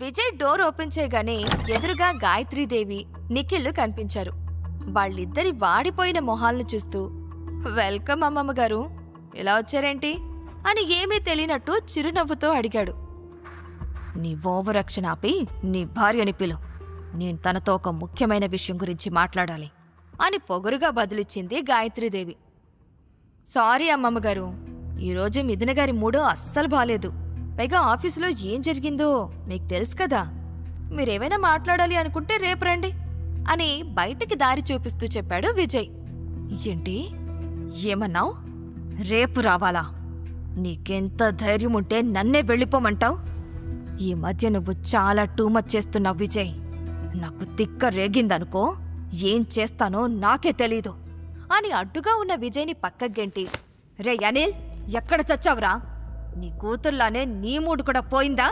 Vijay door open చేయగానే ఎదురుగా గాయత్రీదేవి, నిఖిల్ కనిపించారు. వాళ్ళిద్దరి వాడిపోయిన మొహాలను చూస్తూ, వెల్కమ్ అమ్మమ్మగారు, ఇలా వచ్చారేంటి అని ఏమీ తెలియనట్టు చిరునవ్వుతో అడిగాడు. నీ ఓవరాక్షన్ ఆపి నీ భార్యని పిలు, నేను తనతో ఒక ముఖ్యమైన విషయం గురించి మాట్లాడాలి అని పొగరుగా బదులిచ్చింది గాయత్రీదేవి. సారీ అమ్మమ్మగారు, ఈరోజు మిథునగారి మూడో అస్సలు బాలేదు. పైగా ఆఫీసులో ఏం జరిగిందో మీకు తెలుసు కదా. మీరేమైనా మాట్లాడాలి అనుకుంటే రేపు రండి అని బయటికి దారి చూపిస్తూ చెప్పాడు విజయ్. ఏంటి, ఏమన్నావు? రేపు రావాలా? నీకెంత ధైర్యం ఉంటే నన్నే వెళ్ళిపోమంటావు? ఈ మధ్య నువ్వు చాలా టూమచ్ చేస్తున్నావు విజయ్. నాకు తిక్క రేగిందనుకో, ఏం చేస్తానో నాకే తెలీదు అని అడ్డుగా ఉన్న విజయ్ని పక్కగెంటి, రే అనిల్, ఎక్కడ చచ్చావురా? నీ కూతుర్లానే నీ మూడు కూడా పోయిందా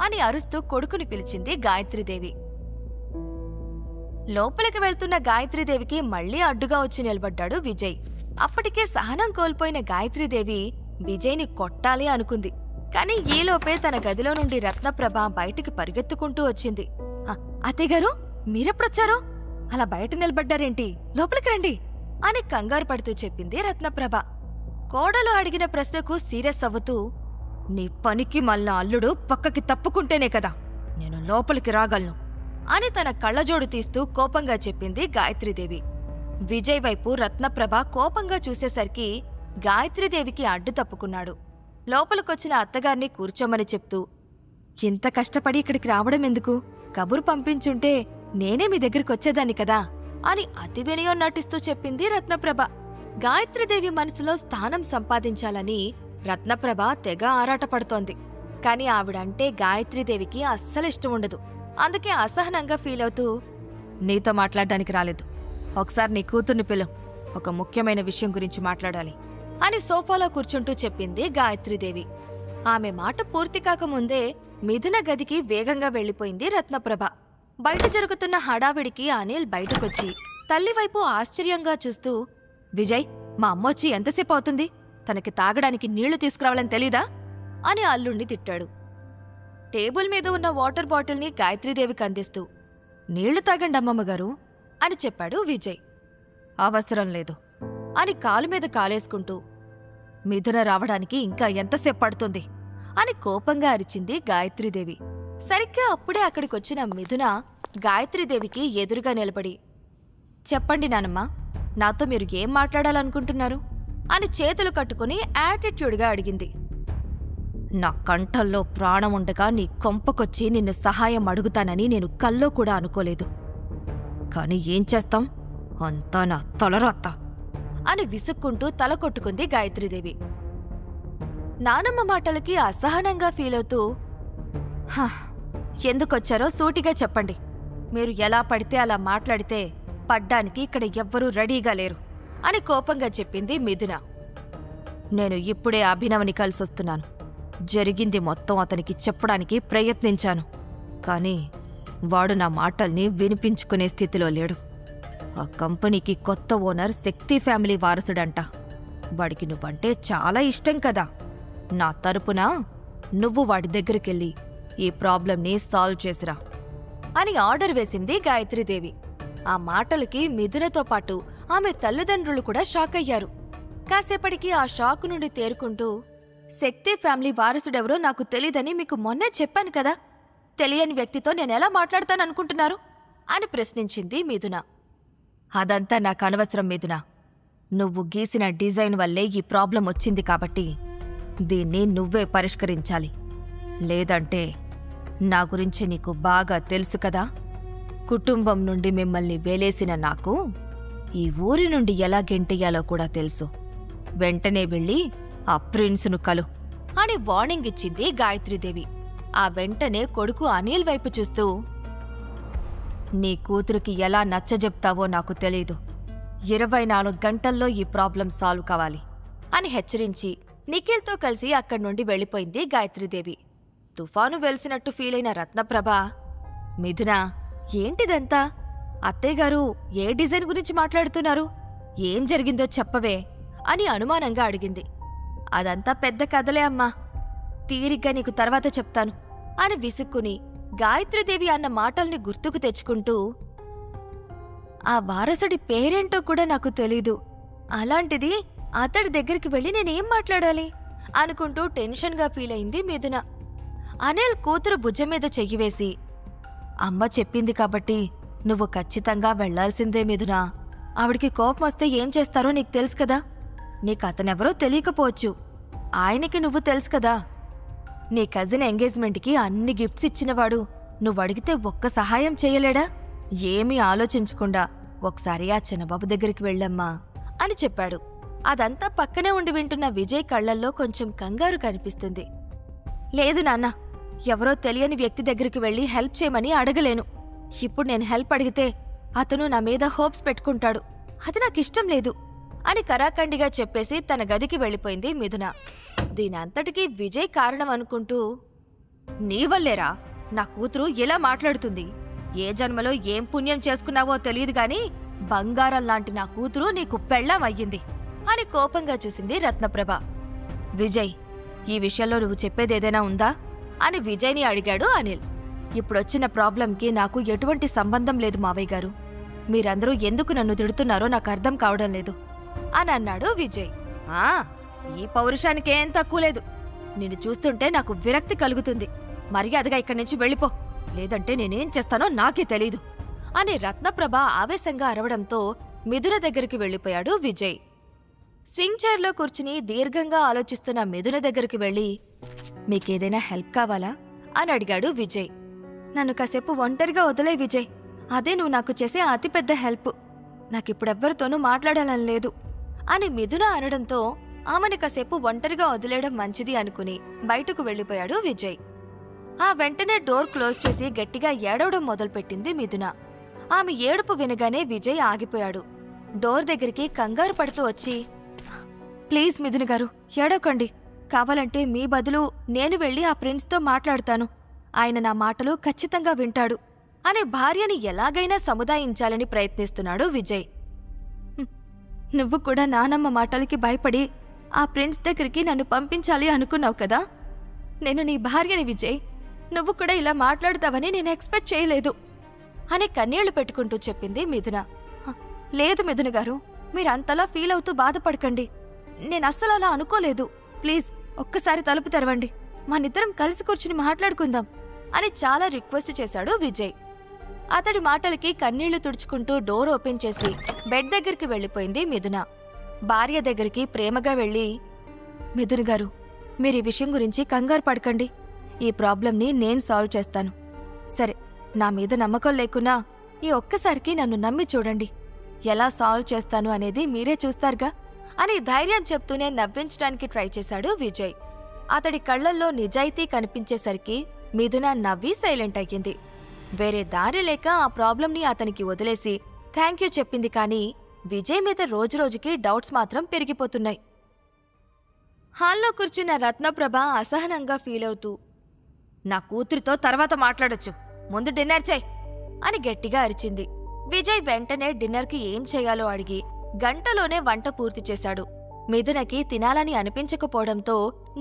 అని అరుస్తూ కొడుకుని పిలిచింది గాయత్రీదేవి. లోపలికి వెళ్తున్న గాయత్రీదేవికి మళ్లీ అడ్డుగా వచ్చి నిలబడ్డాడు విజయ్. అప్పటికే సహనం కోల్పోయిన గాయత్రీదేవి విజయ్ని కొట్టాలి అనుకుంది. కాని ఈలోపే తన గదిలో నుండి రత్నప్రభ బయటికి పరిగెత్తుకుంటూ వచ్చింది. అత్తయ్యగారు, మీరెప్పుడొచ్చారు? అలా బయట నిలబడ్డారేంటి? లోపలికి రండి అని కంగారు పడుతూ చెప్పింది రత్నప్రభ. కోడలు అడిగిన ప్రశ్నకు సీరియస్ అవ్వుతూ, నీ పనికి మళ్ళా అల్లుడు పక్కకి తప్పుకుంటేనే కదా నేను లోపలికి రాగలను అని తన కళ్ళజోడు తీస్తూ కోపంగా చెప్పింది గాయత్రీదేవి. విజయ్ వైపు రత్నప్రభ కోపంగా చూసేసరికి గాయత్రీదేవికి అడ్డు తప్పుకున్నాడు. లోపలికొచ్చిన అత్తగారిని కూర్చోమని చెప్తూ, ఇంత కష్టపడి ఇక్కడికి రావడం ఎందుకు? కబురు పంపించుంటే నేనే మీ దగ్గరికొచ్చేదాన్ని కదా అని అతి వినయం నటిస్తూ చెప్పింది రత్నప్రభ. గాయత్రీదేవి మనసులో స్థానం సంపాదించాలని రత్నప్రభ తెగ ఆరాటపడుతోంది. కాని ఆవిడంటే గాయత్రీదేవికి అస్సలిష్టం ఉండదు. అందుకే అసహనంగా ఫీలవుతూ, నీతో మాట్లాడడానికి రాలేదు, ఒకసారి నీ కూతుర్ని పిలు, ఒక ముఖ్యమైన విషయం గురించి మాట్లాడాలి అని సోఫాలో కూర్చుంటూ చెప్పింది గాయత్రీదేవి. ఆమె మాట పూర్తి కాకముందే మిథున గదికి వేగంగా వెళ్లిపోయింది రత్నప్రభ. బయట జరుగుతున్న హడావిడికి అనిల్ బయటకొచ్చి తల్లివైపు ఆశ్చర్యంగా చూస్తూ, విజయ్, మా అమ్మొచ్చి ఎంతసేపు అవుతుంది? తనకి తాగడానికి నీళ్లు తీసుకురావాలని తెలీదా అని అల్లుణ్ణి తిట్టాడు. టేబుల్ మీద ఉన్న వాటర్ బాటిల్ని గాయత్రీదేవికి అందిస్తూ, నీళ్లు తాగండి అమ్మమ్మగారు అని చెప్పాడు విజయ్. అవసరం లేదు అని కాలు మీద కాలేసుకుంటూ, మిథున రావడానికి ఇంకా ఎంతసేపు పడుతుంది అని కోపంగా అరిచింది గాయత్రీదేవి. సరిగ్గా అప్పుడే అక్కడికొచ్చిన మిథున గాయత్రీదేవికి ఎదురుగా నిలబడి, చెప్పండి నానమ్మా, నాతో మీరు ఏం మాట్లాడాలనుకుంటున్నారు అని చేతులు కట్టుకుని యాటిట్యూడ్గా అడిగింది. నా కంఠంలో ప్రాణముండగా నీ కొంపకొచ్చి నిన్ను సహాయం అడుగుతానని నేను కల్లో కూడా అనుకోలేదు. కాని ఏం చేస్తాం, అంతా నా తలరాత్త అని విసుక్కుంటూ తల కొట్టుకుంది గాయత్రీదేవి. నానమ్మ మాటలకి అసహనంగా ఫీలవుతూ, ఎందుకొచ్చారో సూటిగా చెప్పండి. మీరు ఎలా పడితే అలా మాట్లాడితే పడ్డానికి ఇక్కడ ఎవ్వరూ రెడీగా లేరు అని కోపంగా చెప్పింది మిథున. నేను ఇప్పుడే అభినవ్ని కలిసొస్తున్నాను. జరిగింది మొత్తం అతనికి చెప్పడానికి ప్రయత్నించాను. కాని వాడు నా మాటల్ని వినిపించుకునే స్థితిలో లేడు. ఆ కంపెనీకి కొత్త ఓనర్ శక్తి ఫ్యామిలీ వారసుడంట. వాడికి నువ్వంటే చాలా ఇష్టం కదా. నా తరపున నువ్వు వాడి దగ్గరికెళ్ళి ఈ ప్రాబ్లంని సాల్వ్ చేసిరా అని ఆర్డర్ వేసింది గాయత్రీదేవి. ఆ మాటలకి మిథునతో పాటు ఆమె తల్లిదండ్రులు కూడా షాక్ అయ్యారు. కాసేపటికి ఆ షాకు నుండి తేరుకుంటూ, శక్తి ఫ్యామిలీ వారసుడెవరో నాకు తెలీదని మీకు మొన్నే చెప్పాను కదా, తెలియని వ్యక్తితో నేనెలా మాట్లాడతాననుకుంటున్నారు అని ప్రశ్నించింది మిథున. అదంతా నాకు అనవసరం మిథున. నువ్వు గీసిన డిజైన్ వల్లే ఈ ప్రాబ్లం వచ్చింది కాబట్టి దీన్ని నువ్వే పరిష్కరించాలి. లేదంటే నా గురించి నీకు బాగా తెలుసు కదా. కుటుంబం నుండి మిమ్మల్ని వేలేసిన నాకు ఈ ఊరి నుండి ఎలా గెంటెయ్యాలో కూడా తెలుసు. వెంటనే వెళ్ళి ఆ ప్రిన్సును కలు అని వార్నింగ్ ఇచ్చింది గాయత్రీదేవి. ఆ వెంటనే కొడుకు అనిల్ వైపు చూస్తూ, నీ కూతురికి ఎలా నచ్చజెప్తావో నాకు తెలీదు. 24 గంటల్లో ఈ ప్రాబ్లం సాల్వ్ కావాలి అని హెచ్చరించి నిఖిల్తో కలిసి అక్కడి నుండి వెళ్ళిపోయింది గాయత్రీదేవి. తుఫాను వెలిసినట్టు ఫీలైన రత్నప్రభ, మిథున, ఏంటిదంతా? అత్తయ్యగారు ఏ డిజైన్ గురించి మాట్లాడుతున్నారు? ఏం జరిగిందో చెప్పవే అని అనుమానంగా అడిగింది. అదంతా పెద్ద కథలే అమ్మా, తీరిగ్గా నీకు తర్వాత చెప్తాను అని విసుక్కుని గాయత్రీదేవి అన్న మాటల్ని గుర్తుకు తెచ్చుకుంటూ, ఆ వారసుడి పేరేంటో కూడా నాకు తెలీదు, అలాంటిది అతడి దగ్గరికి వెళ్ళి నేనేం మాట్లాడాలి అనుకుంటూ టెన్షన్గా ఫీల్ అయింది మిథున. అనిల్ కూతురు భుజం మీద చెయ్యివేసి, అమ్మ చెప్పింది కాబట్టి నువ్వు ఖచ్చితంగా వెళ్లాల్సిందే మిథున. ఆవిడికి కోపం వస్తే ఏం చేస్తారో నీకు తెలుసు కదా. నీకు అతనెవరో తెలియకపోవచ్చు, ఆయనకి నువ్వు తెలుసు కదా. నీ కజిన్ ఎంగేజ్మెంట్కి అన్ని గిఫ్ట్స్ ఇచ్చినవాడు నువ్వడిగితే ఒక్క సహాయం చేయలేడా? ఏమీ ఆలోచించకుండా ఒకసారి ఆ చిన్నబాబు దగ్గరికి వెళ్ళమ్మా అని చెప్పాడు. అదంతా పక్కనే ఉండి వింటున్న విజయ్ కళ్లల్లో కొంచెం కంగారు కనిపిస్తుంది. లేదు నాన్న, ఎవరో తెలియని వ్యక్తి దగ్గరికి వెళ్ళి హెల్ప్ చేయమని అడగలేను. ఇప్పుడు నేను హెల్ప్ అడిగితే అతను నా మీద హోప్స్ పెట్టుకుంటాడు, అది నాకిష్టం లేదు అని కరాఖండిగా చెప్పేసి తన గదికి వెళ్ళిపోయింది మిథున. దీనంతటికీ విజయ్ కారణం అనుకుంటూ, నీవల్లేరా నా కూతురు ఇలా మాట్లాడుతుంది. ఏ జన్మలో ఏం పుణ్యం చేసుకున్నావో తెలియదు గాని బంగారం లాంటి నా కూతురు నీకు పెళ్ళాం అయ్యింది అని కోపంగా చూసింది రత్నప్రభ. విజయ్, ఈ విషయంలో నువ్వు చెప్పేదేదైనా ఉందా అని విజయ్ని అడిగాడు అనిల్. ఇప్పుడొచ్చిన ప్రాబ్లంకి నాకు ఎటువంటి సంబంధం లేదు మావయ్య గారు. మీరందరూ ఎందుకు నన్ను తిడుతున్నారో నాకు అర్థం కావడం లేదు అని అన్నాడు విజయ్. ఈ పౌరుషానికేం తక్కువ లేదు. నిన్ను చూస్తుంటే నాకు విరక్తి కలుగుతుంది. మర్యాదగా ఇక్కడి నుంచి వెళ్ళిపో, లేదంటే నేనేం చేస్తానో నాకే తెలీదు అని రత్నప్రభ ఆవేశంగా అరవడంతో మిథున దగ్గరికి వెళ్ళిపోయాడు విజయ్. స్వింగ్ చైర్లో కూర్చుని దీర్ఘంగా ఆలోచిస్తున్న మిథున దగ్గరికి వెళ్ళి, మీకేదైనా హెల్ప్ కావాలా అని అడిగాడు విజయ్. నన్ను కాసేపు ఒంటరిగా వదిలే విజయ్, అదే నువ్వు నాకు చేసే అతిపెద్ద హెల్ప్. నాకిప్పుడెవ్వరితోనూ మాట్లాడాలని లేదు అని మిథున అనడంతో ఆమెను కాసేపు ఒంటరిగా వదిలేయడం మంచిది అనుకుని బయటకు వెళ్ళిపోయాడు విజయ్. ఆ వెంటనే డోర్ క్లోజ్ చేసి గట్టిగా ఏడవడం మొదలుపెట్టింది మిథున. ఆమె ఏడుపు వినగానే విజయ్ ఆగిపోయాడు. డోర్ దగ్గరికి కంగారు పడుతూ వచ్చి, ప్లీజ్ మిథున గారు, ఏడవకండి. కావాలంటే మీ బదులు నేను వెళ్ళి ఆ ప్రిన్స్తో మాట్లాడతాను. ఆయన నా మాటలు ఖచ్చితంగా వింటాడు అని భార్యని ఎలాగైనా సముదాయించాలని ప్రయత్నిస్తున్నాడు విజయ్. నువ్వు కూడా నానమ్మ మాటలకి భయపడి ఆ ప్రిన్స్ దగ్గరికి నన్ను పంపించాలి అనుకున్నావు కదా. నేను నీ భార్యని విజయ్, నువ్వు కూడా ఇలా మాట్లాడతావని నేను ఎక్స్పెక్ట్ చేయలేదు అని కన్నీళ్లు పెట్టుకుంటూ చెప్పింది మిథున. లేదు మిథున గారు, మీరంతలా ఫీల్ అవుతూ బాధపడకండి. నేనస్సలు అలా అనుకోలేదు. ప్లీజ్ ఒక్కసారి తలుపు తెరవండి, మనిద్దరం కలిసి కూర్చుని మాట్లాడుకుందాం అని చాలా రిక్వెస్ట్ చేశాడు విజయ్. అతడి మాటలకి కన్నీళ్లు తుడుచుకుంటూ డోర్ ఓపెన్ చేసి బెడ్ దగ్గరికి వెళ్ళిపోయింది మిథున. భార్య దగ్గరికి ప్రేమగా వెళ్ళి, మిథున గారు, మీరు ఈ విషయం గురించి కంగారు పడకండి. ఈ ప్రాబ్లంని నేను సాల్వ్ చేస్తాను. సరే, నా మీద నమ్మకం లేకున్నా ఈ ఒక్కసారికి నన్ను నమ్మి చూడండి. ఎలా సాల్వ్ చేస్తాను అనేది మీరే చూస్తారుగా అని ధైర్యం చెప్తూనే నవ్వించడానికి ట్రై చేశాడు విజయ్. అతడి కళ్లల్లో నిజాయితీ కనిపించేసరికి మిథున నవ్వి సైలెంట్ అయ్యింది. వేరే దారి లేక ఆ ప్రాబ్లంని అతనికి వదిలేసి థ్యాంక్ యూ చెప్పింది. కానీ విజయ్ మీద రోజురోజుకి డౌట్స్ మాత్రం పెరిగిపోతున్నాయి. హాల్లో కూర్చున్న రత్నప్రభ అసహనంగా ఫీల్ అవుతూ, నా కూతురితో తర్వాత మాట్లాడొచ్చు, ముందు డిన్నర్ చేయి అని గట్టిగా అరిచింది. విజయ్ వెంటనే డిన్నర్కి ఏం చేయాలో అడిగి గంటలోనే వంట పూర్తి చేశాడు. మిథునకి తినాలని అనిపించకపోవడంతో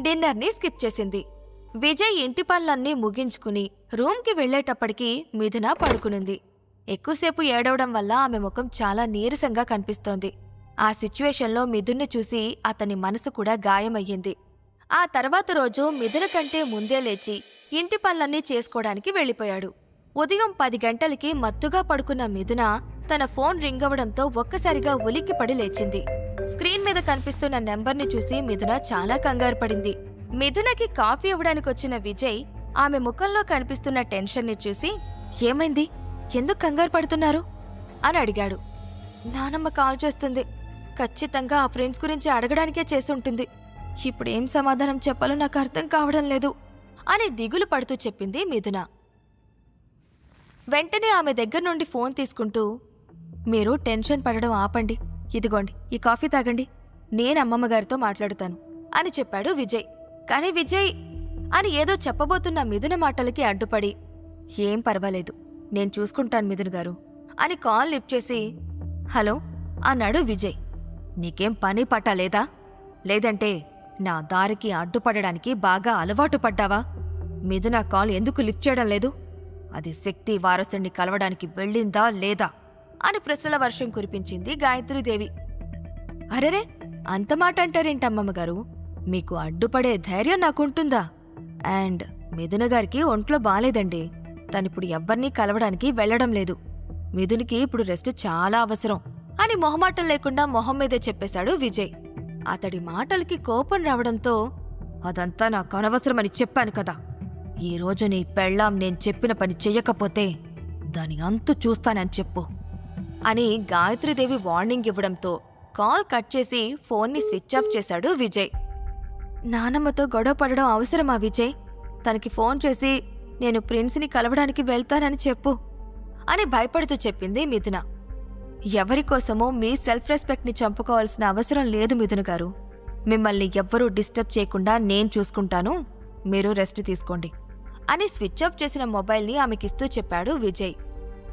డిన్నర్ని స్కిప్ చేసింది. విజయ్ ఇంటి పనులన్నీ ముగించుకుని రూమ్కి వెళ్లేటప్పటికీ మిథున పడుకునుంది. ఎక్కువసేపు ఏడవడం వల్ల ఆమె ముఖం చాలా నీరసంగా కనిపిస్తోంది. ఆ సిచ్యువేషన్లో మిథున్ని చూసి అతని మనసు కూడా గాయమయ్యింది. ఆ తర్వాత రోజు మిథున కంటే ముందే లేచి ఇంటి పనులన్నీ చేసుకోవడానికి వెళ్ళిపోయాడు. ఉదయం 10 గంటలకి మత్తుగా పడుకున్న మిథున తన ఫోన్ రింగ్ అవడంతో ఒక్కసారిగా ఉలిక్కిపడి లేచింది. స్క్రీన్ మీద కనిపిస్తున్న నెంబర్ని చూసి మిథున చాలా కంగారు పడింది. మిథునకి కాఫీ ఇవ్వడానికొచ్చిన విజయ్ ఆమె ముఖంలో కనిపిస్తున్న టెన్షన్ని చూసి, ఏమైంది, ఎందుకు కంగారు పడుతున్నారు అని అడిగాడు. నానమ్మ కాల్ చేస్తుంది, ఖచ్చితంగా ఆ ఫ్రెండ్స్ గురించి అడగడానికే చేసుంటుంది. ఇప్పుడేం సమాధానం చెప్పాలో నాకు అర్థం కావడం లేదు అని దిగులు పడుతూ చెప్పింది మిథున. వెంటనే ఆమె దగ్గర నుండి ఫోన్ తీసుకుంటూ, మీరు టెన్షన్ పడడం ఆపండి, ఇదిగోండి ఈ కాఫీ తాగండి, నేను అమ్మమ్మగారితో మాట్లాడుతాను అని చెప్పాడు విజయ్. కానీ విజయ్ అని ఏదో చెప్పబోతున్న మిథున మాటలకి అడ్డుపడి, ఏం పర్వాలేదు, నేను చూసుకుంటాను మిథున గారు అని కాల్ లిఫ్ట్ చేసి, హలో అన్నాడు విజయ్. నీకేం పని పట్టలేదా? లేదంటే నా దారికి అడ్డుపడడానికి బాగా అలవాటు పడ్డావా? మిథున కాల్ ఎందుకు లిఫ్ట్ చేయడం లేదు అది శక్తి వారసుని కలవడానికి వెళ్ళిందా లేదా అని ప్రశ్నల వర్షం కురిపించింది గాయత్రీదేవి. అరెరే, అంత మాట అంటారేంటమ్మమ్మగారు? మీకు అడ్డుపడే ధైర్యం నాకుంటుందా? అండ్ మిథున గారికి ఒంట్లో బాలేదండి. తనిప్పుడు ఎవ్వర్నీ కలవడానికి వెళ్లడం లేదు. మిథునికి ఇప్పుడు రెస్ట్ చాలా అవసరం అని మొహమాటం లేకుండా మొహం మీదే చెప్పేశాడు విజయ్. అతడి మాటలకి కోపం రావడంతో, అదంతా నాకు అనవసరమని చెప్పాను కదా. ఈరోజు నీ పెళ్ళాం నేను చెప్పిన పని చెయ్యకపోతే దాని అంతు చూస్తానని చెప్పు అని గాయత్రీదేవి వార్నింగ్ ఇవ్వడంతో కాల్ కట్ చేసి ఫోన్ని స్విచ్ ఆఫ్ చేశాడు విజయ్. నానమ్మతో గొడవ పడడం అవసరమా విజయ్? తనకి ఫోన్ చేసి నేను ప్రిన్స్ని కలవడానికి వెళ్తానని చెప్పు అని భయపడుతూ చెప్పింది మిథున. ఎవరికోసమో మీ సెల్ఫ్ రెస్పెక్ట్ని చంపుకోవాల్సిన అవసరం లేదు మిథున గారు. మిమ్మల్ని ఎవ్వరూ డిస్టర్బ్ చేయకుండా నేను చూసుకుంటాను, మీరు రెస్ట్ తీసుకోండి అని స్విచ్ ఆఫ్ చేసిన మొబైల్ని ఆమెకిస్తూ చెప్పాడు విజయ్.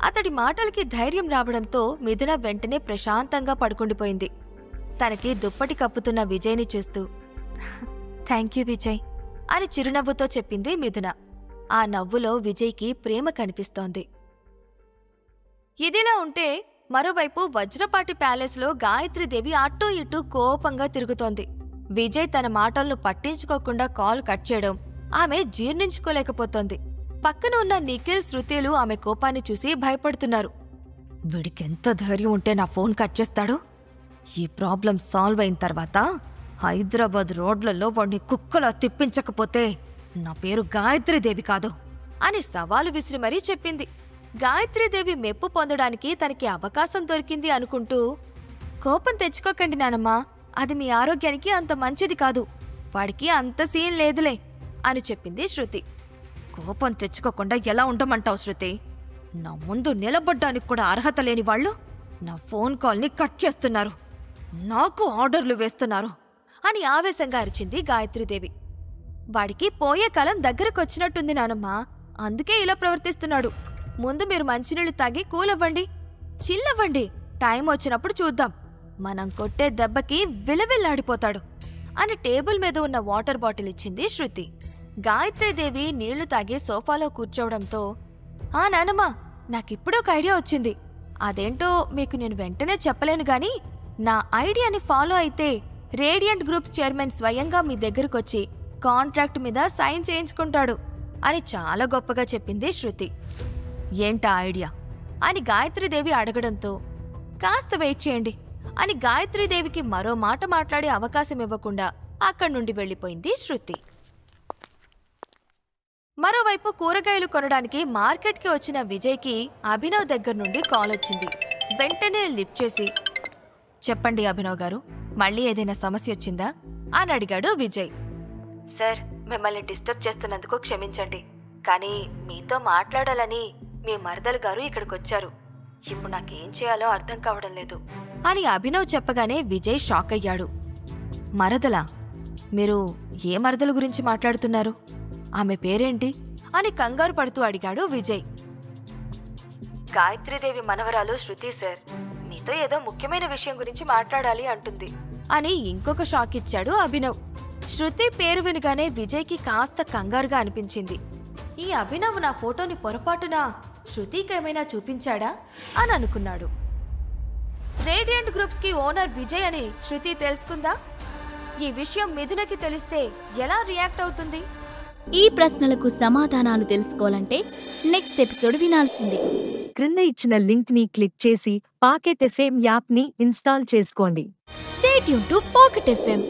అతడి మాటలకి ధైర్యం రావడంతో మిథున వెంటనే ప్రశాంతంగా పడుకుండిపోయింది. తనకి దుప్పటి కప్పుతున్న విజయ్ని చూస్తూ థ్యాంక్ యూ విజయ్ అని చిరునవ్వుతో చెప్పింది మిథున. ఆ నవ్వులో విజయ్కి ప్రేమ కనిపిస్తోంది. ఇదిలా ఉంటే మరోవైపు వజ్రపాటి ప్యాలెస్లో గాయత్రీదేవి అటూ ఇటూ కోపంగా తిరుగుతోంది. విజయ్ తన మాటలను పట్టించుకోకుండా కాల్ కట్ చేయడం ఆమె జీర్ణించుకోలేకపోతోంది. పక్కన ఉన్న నిఖిల్, శృతిలు ఆమె కోపాన్ని చూసి భయపడుతున్నారు. వీడికెంత ధైర్యం ఉంటే నా ఫోన్ కట్ చేస్తాడు? ఈ ప్రాబ్లం సాల్వ్ అయిన తర్వాత హైదరాబాద్ రోడ్లలో వాడిని కుక్కలా తిప్పించకపోతే నా పేరు గాయత్రీదేవి కాదు అని సవాలు విసిరి మరీ చెప్పింది. గాయత్రీదేవి మెప్పు పొందడానికి తనకి అవకాశం దొరికింది అనుకుంటూ, కోపం తెచ్చుకోకండి నానమ్మా, అది మీ ఆరోగ్యానికి అంత మంచిది కాదు, వాడికి అంత సీన్ లేదులే అని చెప్పింది శృతి. కోపం తెచ్చుకోకుండా ఎలా ఉండమంటావు శృతి? నా ముందు నిలబడ్డానికి కూడా అర్హత లేని వాళ్ళు నా ఫోన్ కాల్ని కట్ చేస్తున్నారు, నాకు ఆర్డర్లు వేస్తున్నారు అని ఆవేశంగా అరిచింది గాయత్రీదేవి. వాడికి పోయే కాలం దగ్గరకొచ్చినట్టుంది నానమ్మా, అందుకే ఇలా ప్రవర్తిస్తున్నాడు. ముందు మీరు మంచినీళ్లు తాగి కూలవ్వండి, చిల్లవ్వండి, టైం వచ్చినప్పుడు చూద్దాం. మనం కొట్టే దెబ్బకి విలవిల్లాడిపోతాడు అని టేబుల్ మీద ఉన్న వాటర్ బాటిల్ ఇచ్చింది శృతి. గాయత్రీదేవి నీళ్లు తాగి సోఫాలో కూర్చోవడంతో, ఆ నానమ్మా, నాకిప్పుడొక ఐడియా వచ్చింది. అదేంటో మీకు నేను వెంటనే చెప్పలేను గాని నా ఐడియాని ఫాలో అయితే రేడియంట్ గ్రూప్స్ చైర్మన్ స్వయంగా మీ దగ్గరకొచ్చి కాంట్రాక్ట్ మీద సైన్ చేయించుకుంటాడు అని చాలా గొప్పగా చెప్పింది శృతి. ఏంటా ఐడియా అని గాయత్రీదేవి అడగడంతో, కాస్త వెయిట్ చేయండి అని గాయత్రీదేవికి మరో మాట మాట్లాడే అవకాశం ఇవ్వకుండా అక్కడి నుండి వెళ్లిపోయింది శృతి. మరోవైపు కూరగాయలు కొనడానికి మార్కెట్కి వచ్చిన విజయ్కి అభినవ్ దగ్గర నుండి కాల్ వచ్చింది. వెంటనే లిఫ్ట్ చేసి, చెప్పండి అభినవ్ గారు, మళ్ళీ ఏదైనా సమస్య వచ్చిందా అని అడిగాడు విజయ్. సార్, మిమ్మల్ని డిస్టర్బ్ చేస్తున్నందుకు క్షమించండి, కానీ మీతో మాట్లాడాలని మీ మరదలు గారు ఇక్కడికొచ్చారు. ఇప్పుడు నాకేం చేయాలో అర్థం కావడం లేదు అని అభినవ్ చెప్పగానే విజయ్ షాక్ అయ్యాడు. మరదలా? మీరు ఏ మరదల గురించి మాట్లాడుతున్నారు? ఆమె పేరేంటి అని కంగారు పడుతూ అడిగాడు విజయ్. గాయత్రీదేవి మనవరాలు శృతి సార్, మీతో ఏదో ముఖ్యమైన విషయం గురించి మాట్లాడాలి అంటుంది అని ఇంకొక షాక్ ఇచ్చాడు అభినవ్. శృతి పేరు వినగానే విజయ్కి కాస్త కంగారుగా అనిపించింది. ఈ అభినవ్ నా ఫోటోని పొరపాటున శృతికేమైనా చూపించాడా అని అనుకున్నాడు. రేడియంట్ గ్రూప్స్ కి ఓనర్ విజయ్ అని శృతి తెలుసుకుందా? ఈ విషయం మిథునకి తెలిస్తే ఎలా రియాక్ట్ అవుతుంది? ఈ ప్రశ్నలకు సమాధానాలు తెలుసుకోవాలంటే నెక్స్ట్ ఎపిసోడ్ వినాల్సిందే. క్రింద ఇచ్చిన లింక్ ని క్లిక్ చేసి పాకెట్ ఎఫ్ఎం యాప్ ని ఇన్స్టాల్ చేసుకోండి. Stay tune to pocket FM.